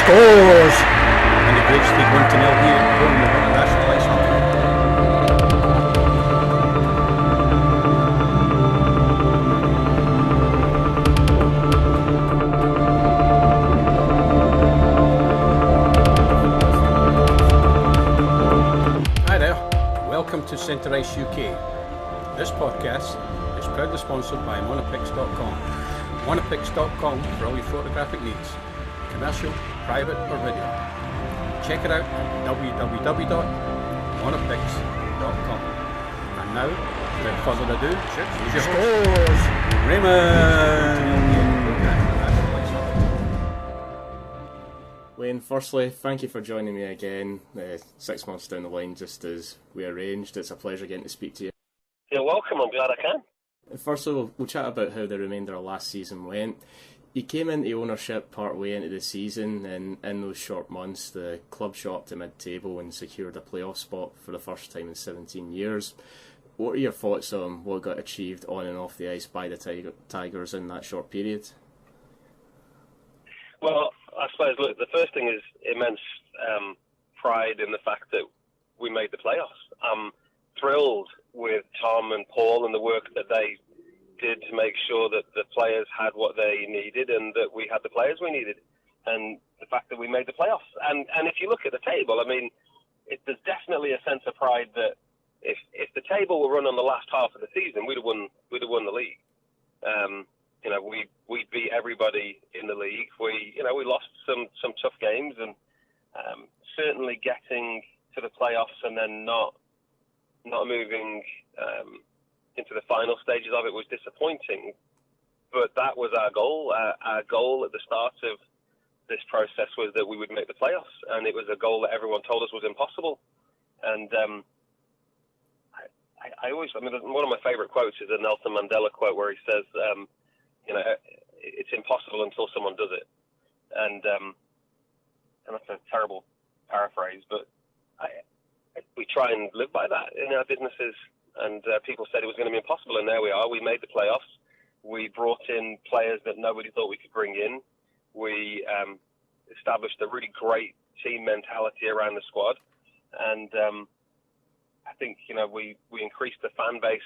Scholes! And the Grizzlies lead 1-0 here at home with National Ice Hockey. Hi there, welcome to CentreIceUK. This podcast is proudly sponsored by Monopix.com. Monopix.com for all your photographic needs, commercial, private or video. Check it out at www.monopix.com. And now, without further ado, here's your scores, Raymond! Wayne, firstly, thank you for joining me again 6 months down the line, just as we arranged. It's a pleasure getting to speak to you. You're welcome, I'm glad I can. Firstly, we'll chat about how the remainder of last season went. You came into ownership part way into the season, and in those short months, the club shot up to mid-table and secured a playoff spot for the first time in 17 years. What are your thoughts on what got achieved on and off the ice by the Tigers in that short period? Well, I suppose, look, the first thing is immense pride in the fact that we made the playoffs. I'm thrilled with Tom and Paul and the work that they did to make sure that the players had what they needed and that we had the players we needed, and the fact that we made the playoffs. And if you look at the table, I mean, there's definitely a sense of pride that if the table were run on the last half of the season, we'd have won the league. We beat everybody in the league. We lost some tough games, and certainly getting to the playoffs and then not moving into the final stages of it was disappointing. But that was our goal. Our goal at the start of this process was that we would make the playoffs, and it was a goal that everyone told us was impossible. And one of my favourite quotes is a Nelson Mandela quote where he says, it's impossible until someone does it. And that's a terrible paraphrase, but we try and live by that in our businesses. And people said it was going to be impossible, and there we are. We made the playoffs. We brought in players that nobody thought we could bring in. We established a really great team mentality around the squad. And I think, we increased the fan base.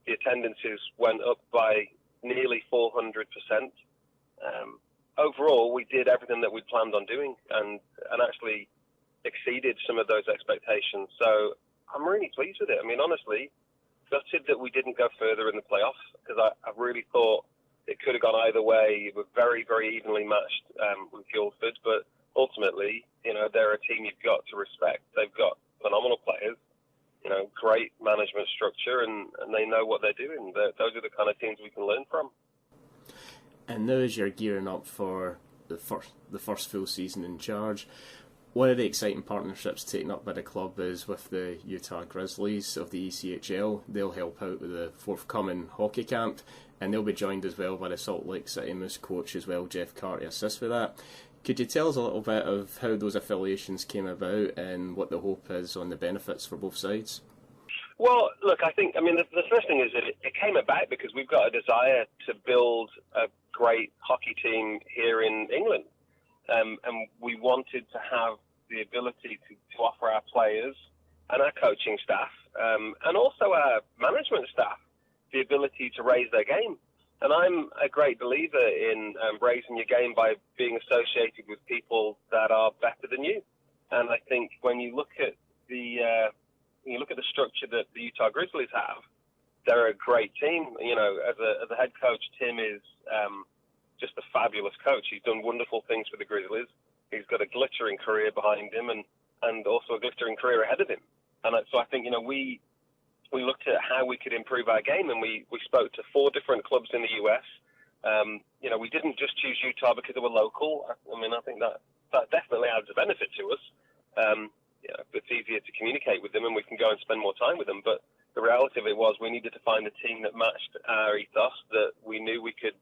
The attendances went up by nearly 400%. Overall, we did everything that we planned on doing and actually exceeded some of those expectations. So I'm really pleased with it. I mean, honestly, gutted that we didn't go further in the playoffs, because I really thought it could have gone either way. We're very, very evenly matched with Guildford, but ultimately, they're a team you've got to respect. They've got phenomenal players, great management structure, and they know what they're doing. Those are the kind of teams we can learn from. And now as you're gearing up for the first full season in charge, one of the exciting partnerships taken up by the club is with the Utah Grizzlies of the ECHL. They'll help out with the forthcoming hockey camp, and they'll be joined as well by the Salt Lake City Moose coach as well, Jeff Carr, to assist with that. Could you tell us a little bit of how those affiliations came about and what the hope is on the benefits for both sides? Well, look, the first thing is that it came about because we've got a desire to build a great hockey team here in England. And we wanted to have the ability to offer our players and our coaching staff and also our management staff the ability to raise their game. And I'm a great believer in raising your game by being associated with people that are better than you. And I think when you look at the structure that the Utah Grizzlies have, they're a great team. As a head coach, Tim is just a fabulous coach. He's done wonderful things for the Grizzlies. He's got a glittering career behind him and also a glittering career ahead of him. And so I think, we looked at how we could improve our game, and we spoke to 4 different clubs in the US. We didn't just choose Utah because they were local. I think that definitely adds a benefit to us. It's easier to communicate with them and we can go and spend more time with them. But the reality of it was we needed to find a team that matched our ethos, that we knew we could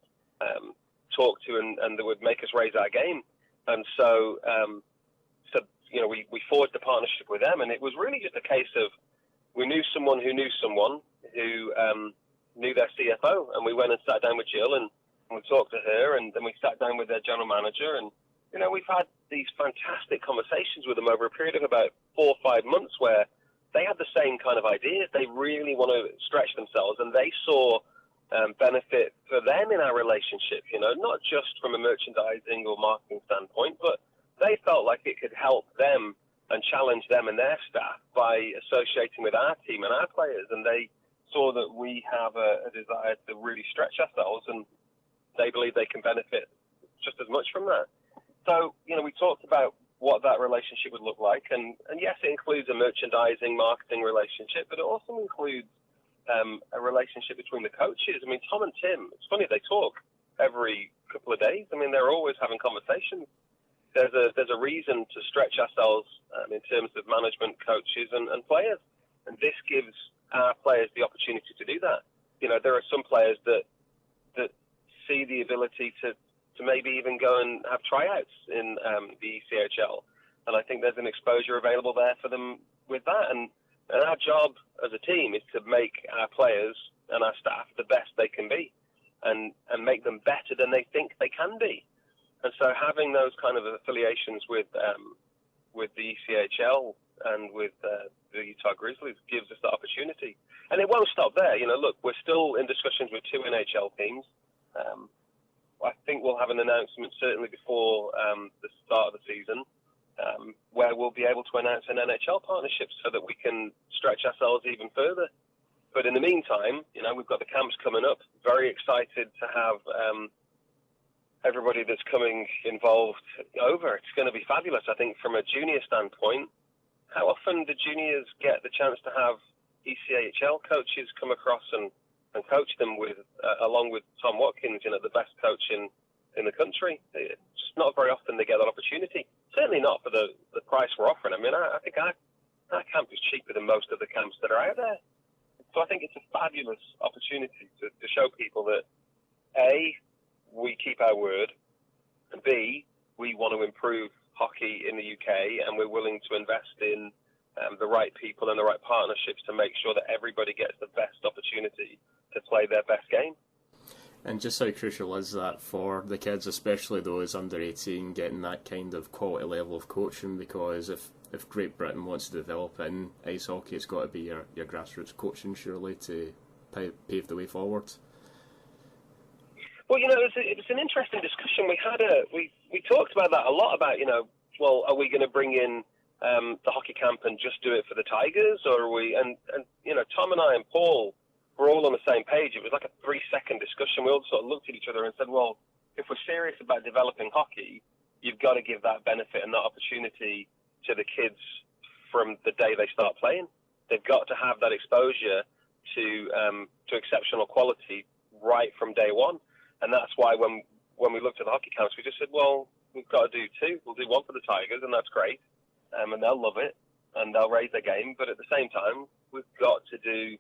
talk to and that would make us raise our game. And so we forged a partnership with them, and it was really just a case of we knew someone who knew someone who knew their CFO, and we went and sat down with Jill and we talked to her, and then we sat down with their general manager, and we've had these fantastic conversations with them over a period of about 4 or 5 months where they had the same kind of ideas. They really want to stretch themselves, and they saw benefit for them in our relationship, not just from a merchandising or marketing standpoint, but they felt like it could help them and challenge them and their staff by associating with our team and our players. And they saw that we have a desire to really stretch ourselves, and they believe they can benefit just as much from that. So, we talked about what that relationship would look like. And yes, it includes a merchandising, marketing relationship, but it also includes a relationship between the coaches. I mean, Tom and Tim, it's funny, they talk every couple of days. I mean, they're always having conversations. There's a reason to stretch ourselves in terms of management, coaches, and players. And this gives our players the opportunity to do that. There are some players that see the ability to maybe even go and have tryouts in the ECHL. And I think there's an exposure available there for them with that. And our job as a team is to make our players and our staff the best they can be and make them better than they think they can be. And so having those kind of affiliations with the ECHL and with the Utah Grizzlies gives us the opportunity. And it won't stop there. Look, we're still in discussions with 2 NHL teams. I think we'll have an announcement certainly before the start of the season where we'll be able to announce an NHL partnership so that we can stretch ourselves even further. But in the meantime, we've got the camps coming up. Very excited to have everybody that's coming involved over. It's going to be fabulous. I think from a junior standpoint, how often do juniors get the chance to have ECHL coaches come across and coach them with, along with Tom Watkins, the best coach in the country? It's just not very often they get that opportunity. Certainly not for the price we're offering. I mean, I think our camp is cheaper than most of the camps that are out there. So I think it's a fabulous opportunity to show people that, A, we keep our word, and B, we want to improve hockey in the UK, and we're willing to invest in the right people and the right partnerships to make sure that everybody gets the best opportunity to play their best game. And just how crucial is that for the kids, especially those under 18, getting that kind of quality level of coaching? Because if Great Britain wants to develop in ice hockey, it's got to be your grassroots coaching, surely, to pave the way forward. Well, it was an interesting discussion. We talked about that a lot, about, are we going to bring in the hockey camp and just do it for the Tigers, or are we? And Tom and I and Paul were all on the same page. It was like a 3-second discussion. We all sort of looked at each other and said, well, if we're serious about developing hockey, you've got to give that benefit and that opportunity to the kids from the day they start playing. They've got to have that exposure to exceptional quality right from day one. And that's why when we looked at the hockey camps, we just said, well, we've got to do 2. We'll do 1 for the Tigers, and that's great. And they'll love it, and they'll raise their game. But at the same time, we've got to do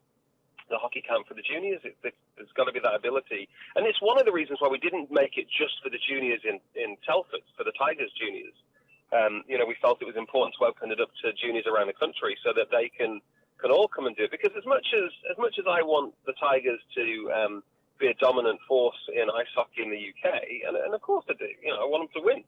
the hockey camp for the juniors. There's got to be that ability. And it's one of the reasons why we didn't make it just for the juniors in Telford, for the Tigers juniors. We felt it was important to open it up to juniors around the country so that they can all come and do it. Because as much as I want the Tigers to be a dominant force in ice hockey in the UK, and of course I do, I want them to win.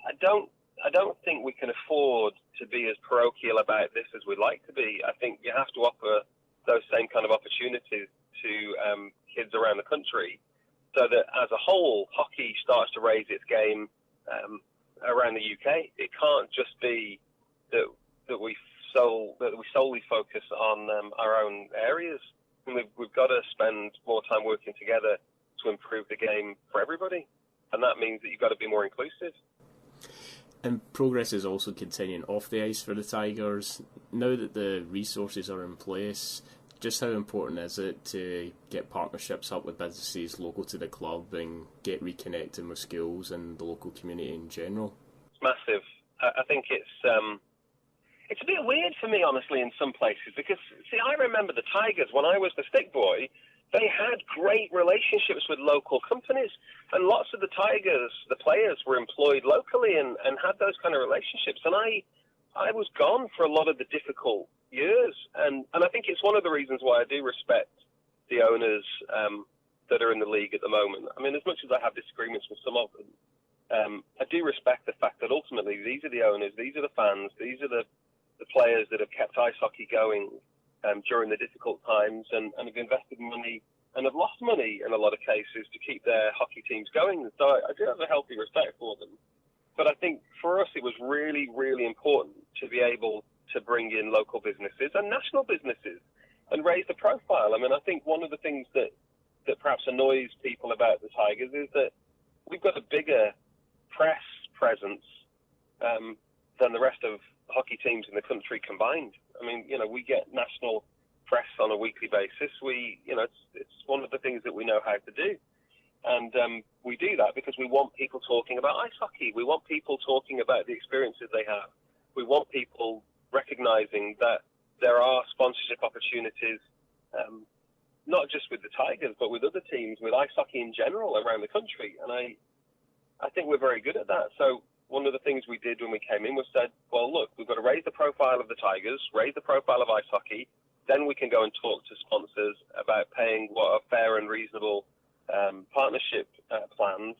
I don't think we can afford to be as parochial about this as we'd like to be. I think you have to offer those same kind of opportunities to kids around the country, so that as a whole, hockey starts to raise its game around the UK. It can't just be that we solely focus on our own areas. And we've got to spend more time working together to improve the game for everybody, and that means that you've got to be more inclusive. And progress is also continuing off the ice for the Tigers. Now that the resources are in place, just how important is it to get partnerships up with businesses local to the club and get reconnecting with schools and the local community in general? It's massive. I think it's a bit weird for me, honestly, in some places, because, see, I remember the Tigers, when I was the stick boy, they had great relationships with local companies, and lots of the Tigers, the players, were employed locally and had those kind of relationships. And I was gone for a lot of the difficult years, and I think it's one of the reasons why I do respect the owners that are in the league at the moment. I mean, as much as I have disagreements with some of them, I do respect the fact that ultimately these are the owners, these are the fans, these are the players that have kept ice hockey going during the difficult times and have invested money and have lost money in a lot of cases to keep their hockey teams going. So I do have a healthy respect for them. But I think for us it was really, really important to be able to bring in local businesses and national businesses and raise the profile. I mean, I think one of the things that perhaps annoys people about the Tigers is that we've got a bigger press presence than the rest of hockey teams in the country combined. I mean, we get national press on a weekly basis. It's one of the things that we know how to do. And we do that because we want people talking about ice hockey. We want people talking about the experiences they have. We want people recognizing that there are sponsorship opportunities, not just with the Tigers, but with other teams, with ice hockey in general around the country. And I think we're very good at that. So one of the things we did when we came in was said, well, look, we've got to raise the profile of the Tigers, raise the profile of ice hockey. Then we can go and talk to sponsors about paying what are fair and reasonable partnership plans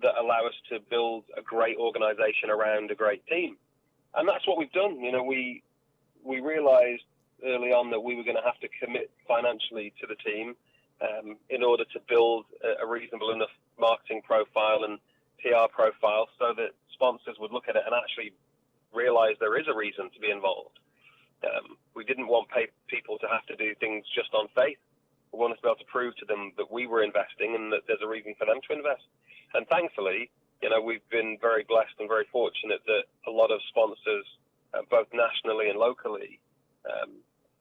that allow us to build a great organization around a great team. And that's what we've done. We realized early on that we were going to have to commit financially to the team in order to build a reasonable enough marketing profile and PR profile so that sponsors would look at it and actually realize there is a reason to be involved. We didn't want people to have to do things just on faith. We wanted to be able to prove to them that we were investing and that there's a reason for them to invest. And thankfully, we've been very blessed and very fortunate that a lot of sponsors, both nationally and locally,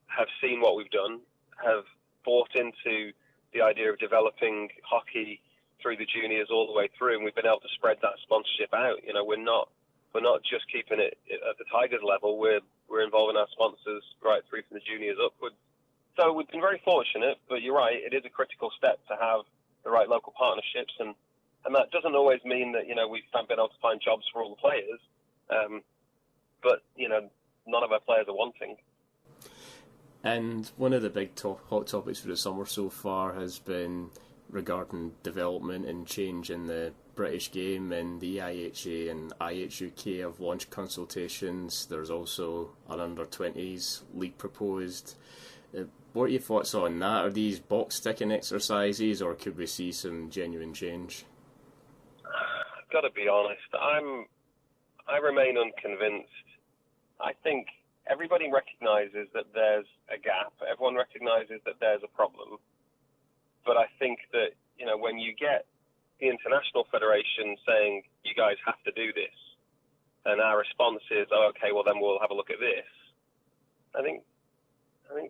have seen what we've done, have bought into the idea of developing hockey through the juniors all the way through, and we've been able to spread that sponsorship out. We're not just keeping it at the Tigers level. We're involving our sponsors right through from the juniors upwards. So we've been very fortunate, but you're right, it is a critical step to have the right local partnerships, and that doesn't always mean that we've been able to find jobs for all the players, but none of our players are wanting. And one of the big hot topics for the summer so far has been regarding development and change in the British game, and the EIHA and IHUK have launched consultations. There's also an under-20s league proposed. What are your thoughts on that? Are these box-ticking exercises, or could we see some genuine change? I've got to be honest, I remain unconvinced. I think everybody recognises that there's a gap. Everyone recognises that there's a problem. But I think that, when you get the International Federation saying, you guys have to do this, and our response is, oh, okay, well, then we'll have a look at this, I think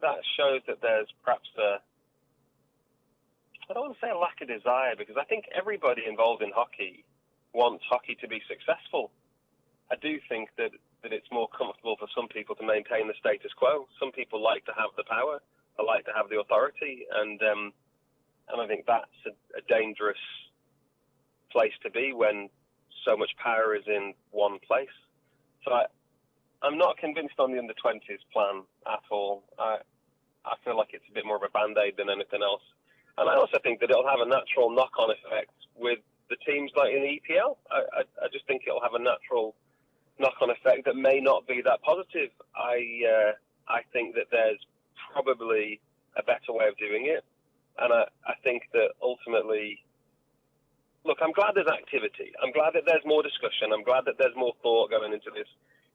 that shows that there's perhaps I don't want to say a lack of desire, because I think everybody involved in hockey wants hockey to be successful. I do think that it's more comfortable for some people to maintain the status quo. Some people like to have the power, they like to have the authority, and I think that's a dangerous place to be when so much power is in one place. So I'm not convinced on the under-20s plan at all. I feel like it's a bit more of a band-aid than anything else. And I also think that it'll have a natural knock-on effect with the teams like in the EPL. I just think it'll have a natural knock-on effect that may not be that positive. I think that there's probably a better way of doing it. And I think that ultimately, look, I'm glad there's activity. I'm glad that there's more discussion. I'm glad that there's more thought going into this.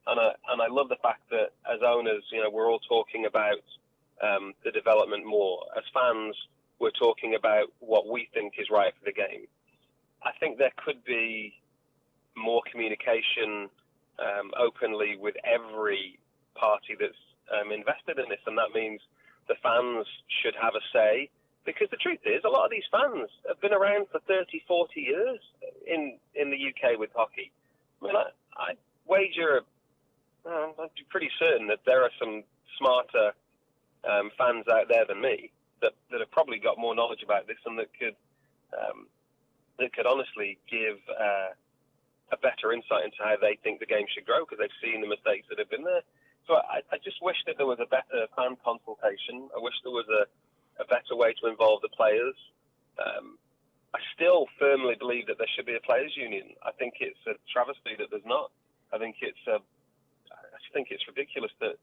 And I love the fact that as owners, we're all talking about the development more. As fans, we're talking about what we think is right for the game. I think there could be more communication openly with every party that's invested in this, and that means the fans should have a say. Because the truth is, a lot of these fans have been around for 30, 40 years in the UK with hockey. I mean, I wager, I'm pretty certain that there are some smarter fans out there than me that have probably got more knowledge about this and that could honestly give a better insight into how they think the game should grow, because they've seen the mistakes that have been there. So I just wish that there was a better fan consultation. I wish there was a better way to involve the players. I still firmly believe that there should be a players' union. I think it's a travesty that there's not. I think it's ridiculous that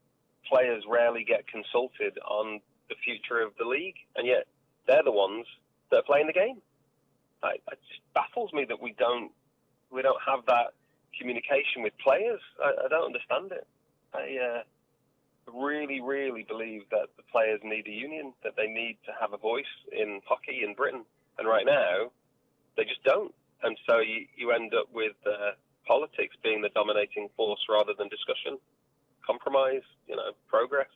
players rarely get consulted on the future of the league, and yet they're the ones that are playing the game. It just baffles me that we don't have that communication with players. I don't understand it. I really, really believe that the players need a union, that they need to have a voice in hockey in Britain. And right now, they just don't. And so you end up with politics being the dominating force rather than discussion, compromise, progress.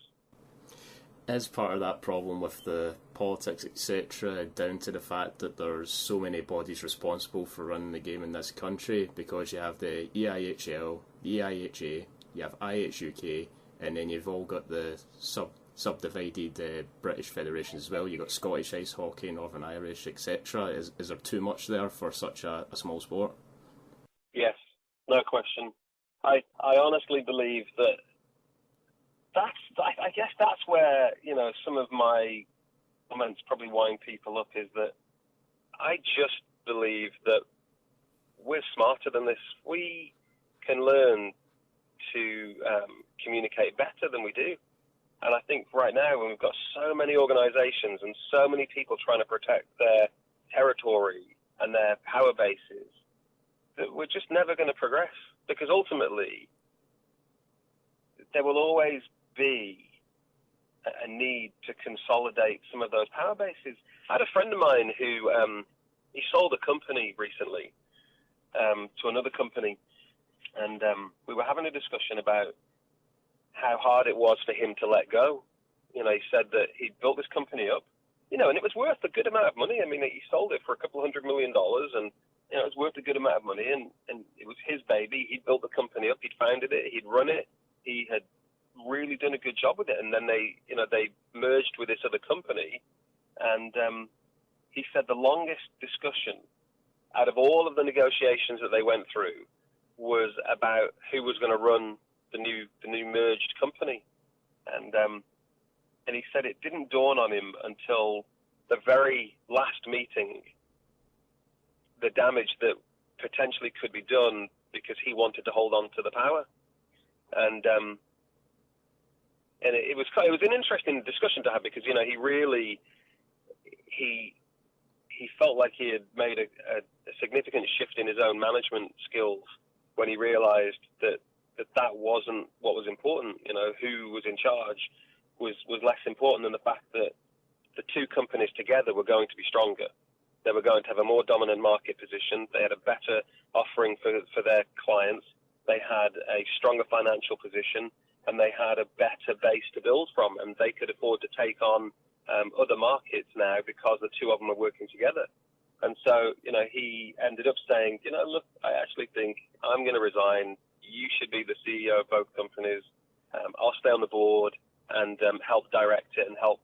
Is part of that problem with the politics, etc., down to the fact that there's so many bodies responsible for running the game in this country? Because you have the EIHL, the EIHA, you have IHUK, and then you've all got the subdivided British federations as well. You've got Scottish Ice Hockey, Northern Irish, etc. Is there too much there for such a small sport? Yes, no question. I honestly believe that I guess that's where, some of my comments probably wind people up, is that I just believe that we're smarter than this. We can learn to communicate better than we do. And I think right now, when we've got so many organizations and so many people trying to protect their territory and their power bases, that we're just never going to progress, because ultimately there will always be a need to consolidate some of those power bases. I had a friend of mine who he sold a company recently to another company, and we were having a discussion about how hard it was for him to let go. He said that he'd built this company up, and it was worth a good amount of money. I mean, he sold it for $200 million, and it was worth a good amount of money, and it was his baby. He'd built the company up, he'd founded it, he'd run it, he had really done a good job with it, and then they merged with this other company, and he said the longest discussion out of all of the negotiations that they went through was about who was going to run the new merged company, and he said it didn't dawn on him until the very last meeting the damage that potentially could be done because he wanted to hold on to the power, and it was an interesting discussion to have, because he really felt like he had made a significant shift in his own management skills when he realized that wasn't what was important. Who was in charge was less important than the fact that the two companies together were going to be stronger. They were going to have a more dominant market position. They had a better offering for their clients. They had a stronger financial position, and they had a better base to build from, and they could afford to take on other markets now because the two of them are working together. And so, he ended up saying, look, I actually think I'm going to resign. You should be the CEO of both companies. I'll stay on the board and help direct it and help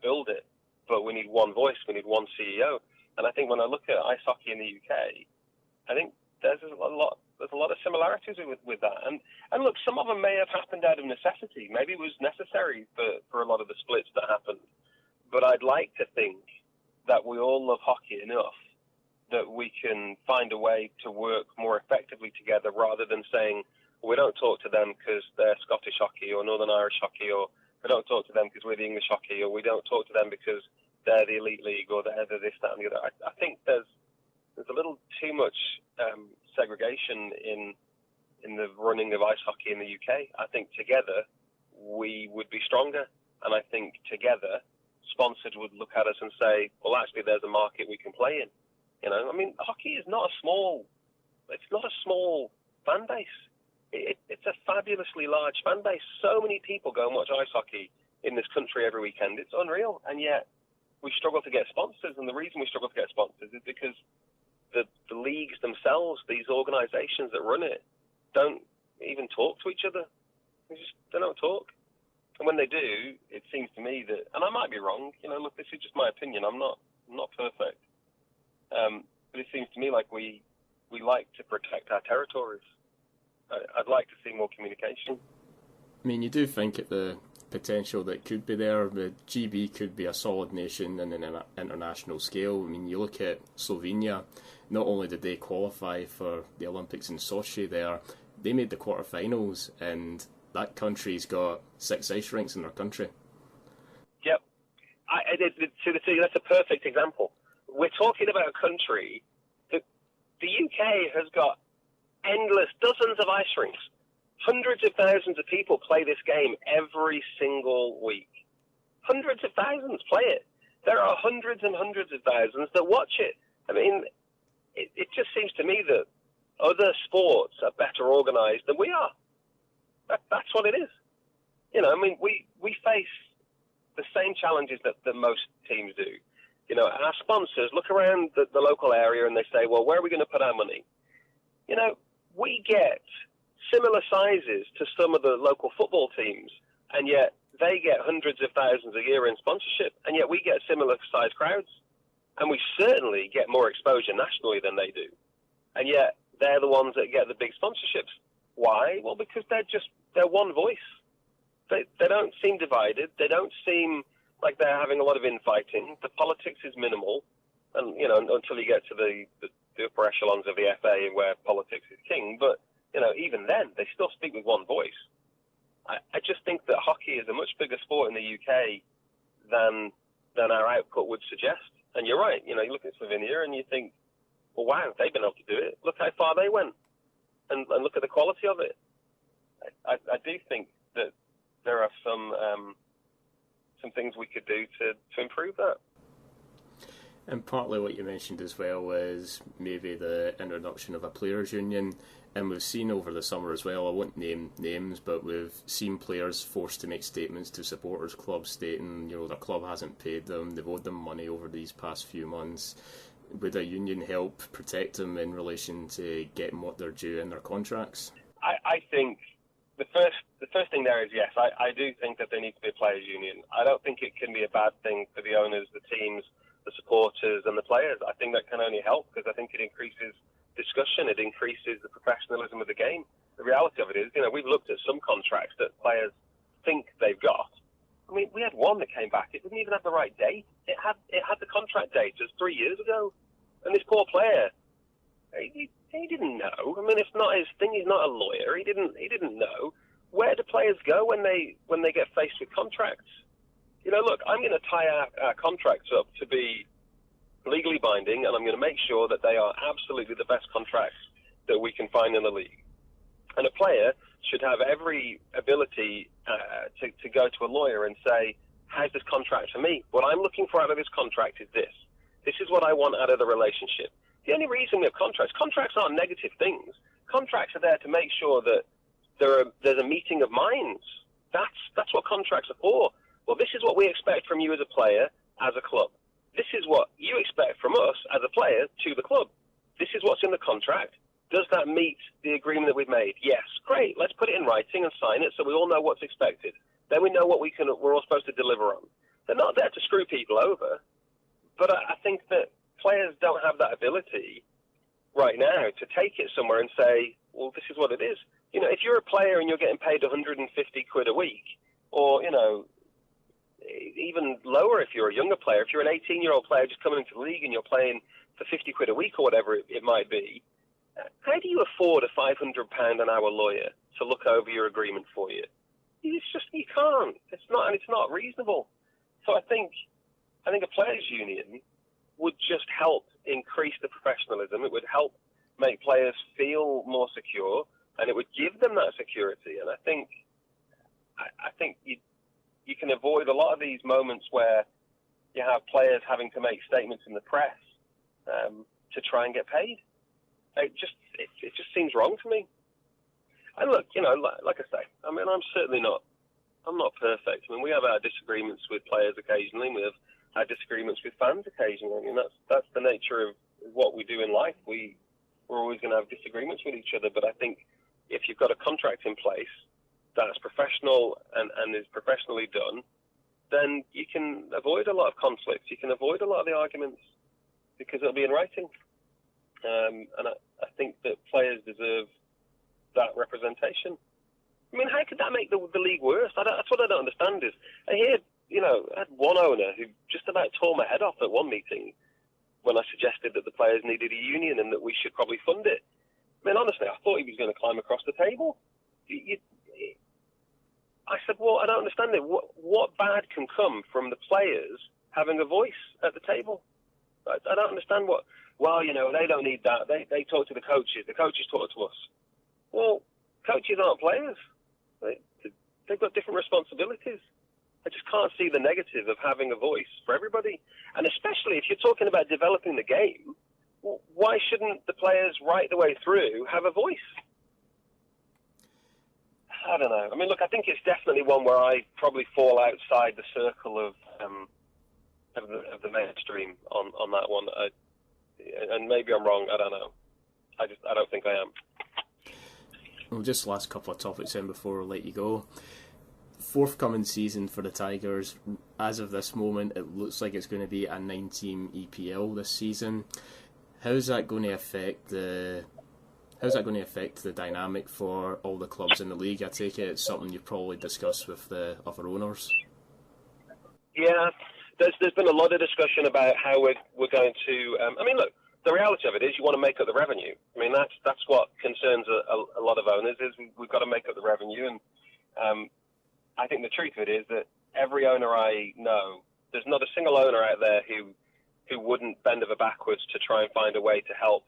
build it. But we need one voice. We need one CEO. And I think when I look at ice hockey in the UK, I think there's a lot of similarities with that. And look, some of them may have happened out of necessity. Maybe it was necessary for a lot of the splits that happened. But I'd like to think that we all love hockey enough that we can find a way to work more effectively together, rather than saying, well, we don't talk to them because they're Scottish hockey or Northern Irish hockey, or we don't talk to them because we're the English hockey, or we don't talk to them because they're the elite league, or they're this, that, and the other. I think there's a little too much segregation in the running of ice hockey in the UK. I think together we would be stronger, and I think together sponsors would look at us and say, well, actually, there's a market we can play in. I mean, hockey is not a small fan base. It's a fabulously large fan base. So many people go and watch ice hockey in this country every weekend. It's unreal, and yet we struggle to get sponsors. And the reason we struggle to get sponsors is because the leagues themselves, these organizations that run it, don't even talk to each other. They don't talk. And when they do, it seems to me that, and I might be wrong, look, this is just my opinion. I'm not perfect. But it seems to me like we like to protect our territories. I'd like to see more communication. I mean, you do think at the potential that could be there. The GB could be a solid nation in an international scale. I mean, you look at Slovenia, not only did they qualify for the Olympics in Sochi there, they made the quarterfinals, and that country's got 6 ice rinks in their country. Yep. That's a perfect example. We're talking about a country that the UK has got endless dozens of ice rinks. Hundreds of thousands of people play this game every single week. Hundreds of thousands play it. There are hundreds and hundreds of thousands that watch it. I mean, it just seems to me that other sports are better organised than we are. That's what it is. You know, I mean, we face the same challenges that most teams do. You know, our sponsors look around the local area and they say, well, where are we going to put our money? You know, we get similar sizes to some of the local football teams, and yet they get hundreds of thousands a year in sponsorship, and yet we get similar sized crowds. And we certainly get more exposure nationally than they do. And yet they're the ones that get the big sponsorships. Why? Well, because they're one voice. They don't seem divided. They don't seem like they're having a lot of infighting. The politics is minimal, and you know, until you get to the upper echelons of the FA where politics is king. But you know, even then, they still speak with one voice. I just think that hockey is a much bigger sport in the UK than our output would suggest. And you're right. You know, you look at Slovenia and you think, well, wow, they've been able to do it. Look how far they went, and look at the quality of it. I do think that there are some things we could do to improve that. And partly what you mentioned as well is maybe the introduction of a players' union. And we've seen over the summer as well, I won't name names, but we've seen players forced to make statements to supporters clubs stating, you know, their club hasn't paid them, they've owed them money over these past few months. Would a union help protect them in relation to getting what they're due in their contracts? I think the first thing there is yes, I do think that there needs to be a players' union. I don't think it can be a bad thing for the owners, the teams, the supporters and the players. I think that can only help because I think it increases discussion, it increases the professionalism of the game. The reality of it is, you know, we've looked at some contracts that players think they've got. I mean, we had one that came back. It didn't even have the right date. It had the contract date just 3 years ago. And this poor player, he didn't know. I mean, it's not his thing. He's not a lawyer. He didn't know. Where do players go when they get faced with contracts? You know, look, I'm going to tie our contracts up to be legally binding, and I'm going to make sure that they are absolutely the best contracts that we can find in the league. And a player should have every ability to go to a lawyer and say, how's this contract for me? What I'm looking for out of this contract is this. This is what I want out of the relationship. The only reason we have contracts aren't negative things. Contracts are there to make sure that there's a meeting of minds. That's what contracts are for. Well, this is what we expect from you as a player, as a club. This is what you expect from us as a player to the club. This is what's in the contract. Does that meet the agreement that we've made? Yes. Great. Let's put it in writing and sign it so we all know what's expected. Then we know what we're all supposed to deliver on. They're not there to screw people over. But I think that players don't have that ability right now to take it somewhere and say, well, this is what it is. You know, if you're a player and you're getting paid 150 quid a week, or, you know, even lower if you're a younger player, if you're an 18-year-old player just coming into the league and you're playing for 50 quid a week or whatever it might be, how do you afford a £500 an hour lawyer to look over your agreement for you? It's just, you can't. It's not reasonable. So I think a players' union would just help increase the professionalism. It would help make players feel more secure, and it would give them that security. And I think you can avoid a lot of these moments where you have players having to make statements in the press to try and get paid. It just seems wrong to me. And look, you know, like I say, I mean, I'm not perfect. I mean, we have our disagreements with players occasionally. We have our disagreements with fans occasionally. I mean, that's the nature of what we do in life. We're always going to have disagreements with each other. But I think if you've got a contract in place that's professional and is professionally done, then you can avoid a lot of conflicts. You can avoid a lot of the arguments because it'll be in writing. And I think that players deserve that representation. I mean, how could that make the league worse? That's what I don't understand. Is I hear, I had one owner who just about tore my head off at one meeting when I suggested that the players needed a union and that we should probably fund it. I mean, honestly, I thought he was going to climb across the table. I said, well, I don't understand it. What bad can come from the players having a voice at the table? I don't understand what. Well, they don't need that. They talk to the coaches. The coaches talk to us. Well, coaches aren't players. They've got different responsibilities. I just can't see the negative of having a voice for everybody. And especially if you're talking about developing the game, why shouldn't the players right the way through have a voice? I don't know. I mean, look, I think it's definitely one where I probably fall outside the circle of the mainstream on that one. And maybe I'm wrong. I don't know. I don't think I am. Well, just last couple of topics then before we let you go. Forthcoming season for the Tigers. As of this moment, it looks like it's going to be a 9-team EPL this season. How's that going to affect the dynamic for all the clubs in the league? I take it it's something you've probably discussed with the other owners. Yeah, there's been a lot of discussion about how we're going to. I mean, look, the reality of it is you want to make up the revenue. I mean, that's what concerns a lot of owners is we've got to make up the revenue. And I think the truth of it is that every owner I know, there's not a single owner out there who wouldn't bend over backwards to try and find a way to help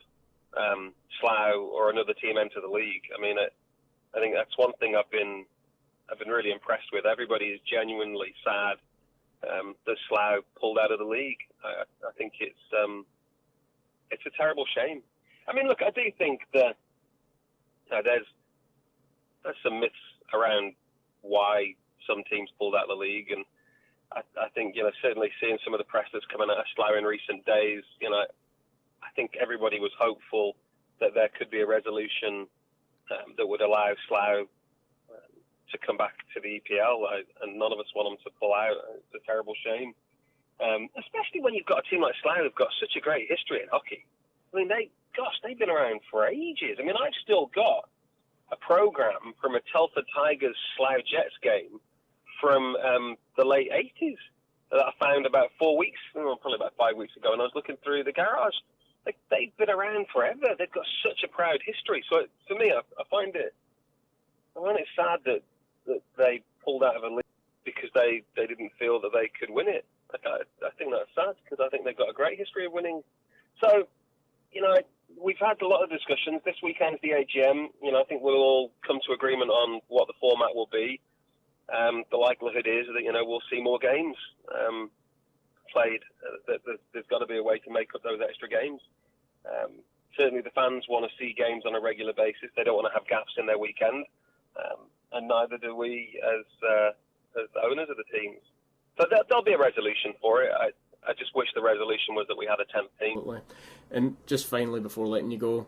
Slough or another team enter the league. I mean, I think that's one thing I've been really impressed with. Everybody is genuinely sad that Slough pulled out of the league. I think it's a terrible shame. I mean, look, I do think that there's some myths around why some teams pulled out of the league, and I think certainly seeing some of the press that's coming out of Slough in recent days, I think everybody was hopeful that there could be a resolution that would allow Slough to come back to the EPL, and none of us want them to pull out. It's a terrible shame, especially when you've got a team like Slough who've got such a great history in hockey. I mean, they've been around for ages. I mean, I've still got a program from a Telford Tigers Slough Jets game from the late 80s that I found about 4 weeks, probably about 5 weeks ago, and I was looking through the garage. They've been around forever. They've got such a proud history. So for me, I find it sad that they pulled out of a league because they didn't feel that they could win it. I think that's sad because I think they've got a great history of winning. So, we've had a lot of discussions. This weekend's the AGM. I think we'll all come to agreement on what the format will be. The likelihood is that, we'll see more games played. There's got to be a way to make up those extra games. Certainly the fans want to see games on a regular basis. They don't want to have gaps in their weekend. And neither do we as the owners of the teams. So there'll be a resolution for it. I just wish the resolution was that we had a 10th team. Absolutely. And just finally, before letting you go,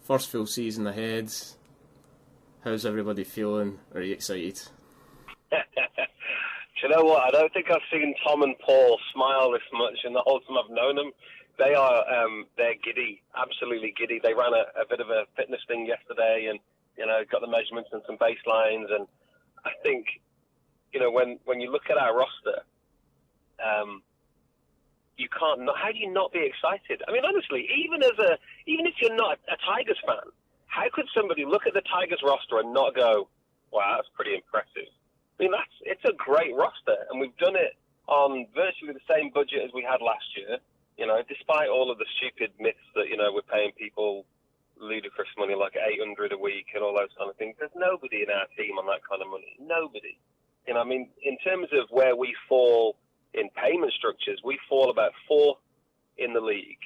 first full season ahead, how's everybody feeling? Are you excited? Do you know what? I don't think I've seen Tom and Paul smile this much in the whole time I've known them. They're giddy, absolutely giddy. They ran a bit of a fitness thing yesterday and, got the measurements and some baselines. And I think, when you look at our roster, you can't not. How do you not be excited? I mean, honestly, even if you're not a Tigers fan, how could somebody look at the Tigers roster and not go, "Wow, that's pretty impressive"? I mean, it's a great roster, and we've done it on virtually the same budget as we had last year. Despite all of the stupid myths that we're paying people ludicrous money like $800 a week and all those kind of things. There's nobody in our team on that kind of money. Nobody. I mean, in terms of where we fall in payment structures, we fall about fourth in the league.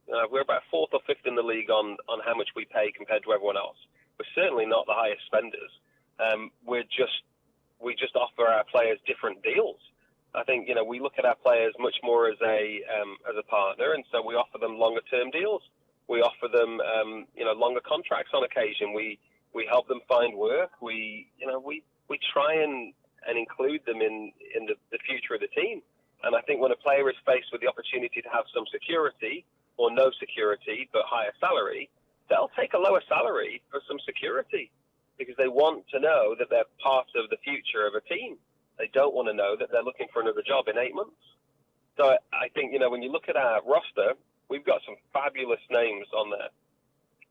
We're about fourth or fifth in the league on how much we pay compared to everyone else. We're certainly not the highest spenders. We just offer our players different deals. I think we look at our players much more as a partner, and so we offer them longer term deals. We offer them longer contracts on occasion. We help them find work. We try and include them in the future of the team. And I think when a player is faced with the opportunity to have some security or no security but higher salary, they'll take a lower salary for some security. because they want to know that they're part of the future of a team. They don't want to know that they're looking for another job in 8 months. So I think, when you look at our roster, we've got some fabulous names on there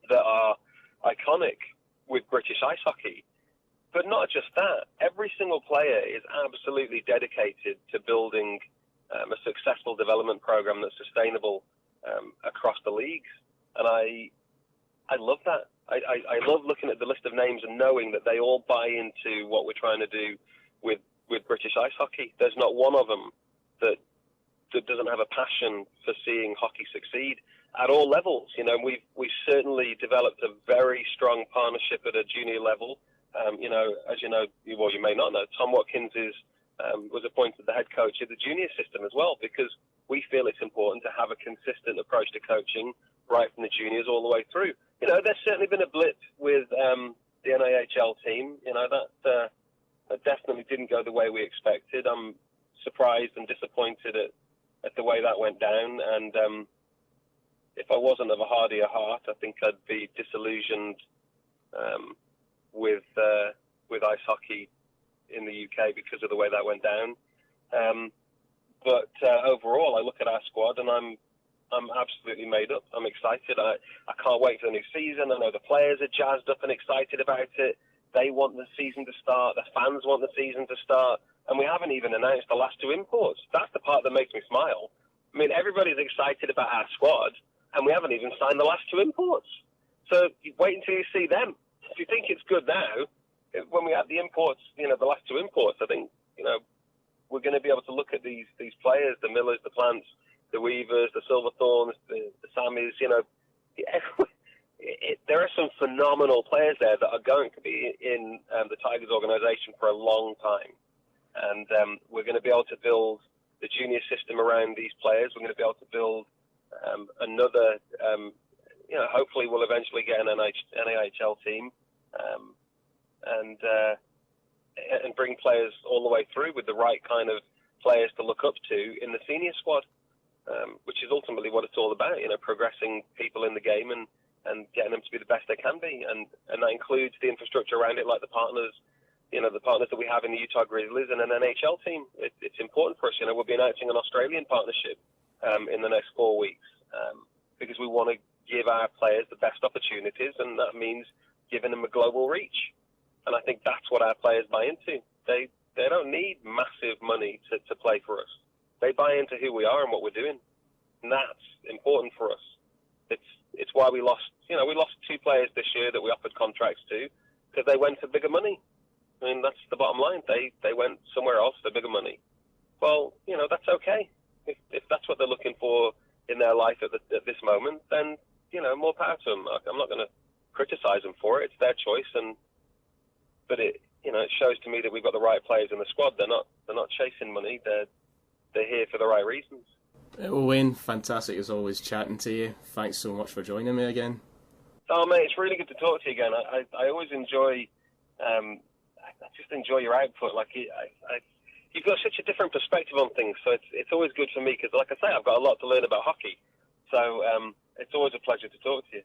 that are iconic with British ice hockey. But not just that. Every single player is absolutely dedicated to building a successful development program that's sustainable across the leagues. And I love that. I love looking at the list of names and knowing that they all buy into what we're trying to do with British ice hockey. There's not one of them that doesn't have a passion for seeing hockey succeed at all levels. We've certainly developed a very strong partnership at a junior level. As you may not know, Tom Watkins was appointed the head coach of the junior system as well, because we feel it's important to have a consistent approach to coaching right from the juniors all the way through. There's certainly been a blip with the NIHL team. That definitely didn't go the way we expected. I'm surprised and disappointed at the way that went down. And if I wasn't of a hardier heart, I think I'd be disillusioned with ice hockey in the UK because of the way that went down. But overall, I look at our squad and I'm absolutely made up. I'm excited. I can't wait for the new season. I know the players are jazzed up and excited about it. They want the season to start. The fans want the season to start. And we haven't even announced the last 2 imports. That's the part that makes me smile. I mean, everybody's excited about our squad, and we haven't even signed the last 2 imports. So wait until you see them. If you think it's good now, when we have the imports, the last 2 imports, I think, we're going to be able to look at these players, the Millers, the Plants, the Weavers, the Silverthorns, the Sammies, there are some phenomenal players there that are going to be in the Tigers organization for a long time. And we're going to be able to build the junior system around these players. We're going to be able to build another, hopefully we'll eventually get an NIHL team and bring players all the way through with the right kind of players to look up to in the senior squad, which is ultimately what it's all about, progressing people in the game and getting them to be the best they can be. And that includes the infrastructure around it, like the partners that we have in the Utah Grizzlies and an NHL team. It's important for us. We'll be announcing an Australian partnership in the next 4 weeks because we want to give our players the best opportunities, and that means giving them a global reach. And I think that's what our players buy into. They don't need massive money to play for us. They buy into who we are and what we're doing. And that's important for us. It's why we lost 2 players this year that we offered contracts to, because they went for bigger money. I mean, that's the bottom line. They went somewhere else for bigger money. Well, that's okay. If that's what they're looking for in their life at this moment, then, more power to them. I'm not going to criticize them for it. It's their choice. But it shows to me that we've got the right players in the squad. They're not chasing money. They're here for the right reasons. Well, Wayne, fantastic as always chatting to you. Thanks so much for joining me again. Oh, mate, it's really good to talk to you again. I always enjoy, I just enjoy your output. Like, you've got such a different perspective on things, so it's always good for me because, like I say, I've got a lot to learn about hockey. So it's always a pleasure to talk to you.